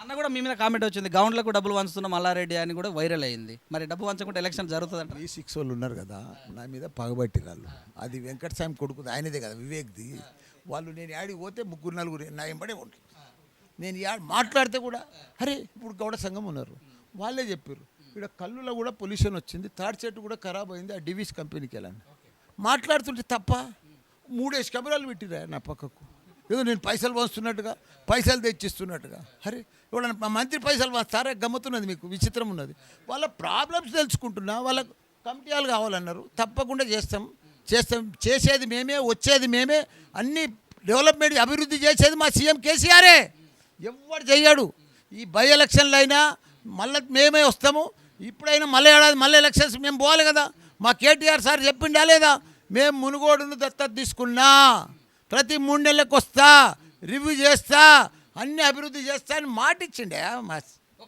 అన్న కూడా మీ మీద కామెంట్ వచ్చింది, గౌండ్లకు డబ్బులు వంచుతున్న మల్లారెడ్డి అని కూడా వైరల్ అయింది. మరి డబ్బు వంచకుండా ఎలక్షన్ జరుగుతుందంట. 36 వాళ్ళు ఉన్నారు కదా నా మీద పగబట్టి వాళ్ళు, అది వెంకటస్వామి కొడుకుది, ఆయనదే కదా వివేక్ది. వాళ్ళు నేను యాడికి పోతే 3-4 నా ఎంబడే ఉంటారు. నేను మాట్లాడితే కూడా అరే ఇప్పుడు గౌడ సంఘం ఉన్నారు, వాళ్ళే చెప్పారు ఇక్కడ కళ్ళులో కూడా పొల్యూషన్ వచ్చింది, తాడి చెట్టు కూడా ఖరాబ్ అయింది, ఆ డివిస్ కంపెనీకి వెళ్ళాను మాట్లాడుతుంటే తప్ప 3 కెమెరాలు పెట్టిరా నా పక్కకు. ఏదో నేను పైసలు పంచుతున్నట్టుగా, పైసలు తెచ్చిస్తున్నట్టుగా. అరే ఎవడన్నా మా మంత్రి పైసలు పంచుతారా? గమ్మతున్నది, మీకు విచిత్రం ఉన్నది. వాళ్ళ ప్రాబ్లమ్స్ తెలుసుకుంటున్నా, వాళ్ళకు కమిటీలు కావాలన్నారు, తప్పకుండా చేస్తాం. చేసేది మేమే, వచ్చేది మేమే, అన్ని డెవలప్మెంట్ అభివృద్ధి చేసేది మా సీఎం కేసీఆరే. ఎవడు చెయ్యాడు. ఈ బై ఎలక్షన్లు అయినా మళ్ళీ మేమే వస్తాము. ఇప్పుడైనా మళ్ళీ ఏడాది మళ్ళీ ఎలక్షన్స్ మేము పోవాలి కదా. మా కేటీఆర్ సార్ చెప్పిండా లేదా? మేము మునుగోడును దత్తత తీసుకున్నా, ప్రతి 3 నెలలకు వస్తా, రివ్యూ చేస్తా, అన్ని అభివృద్ధి చేస్తా అని మాట ఇచ్చిండే మా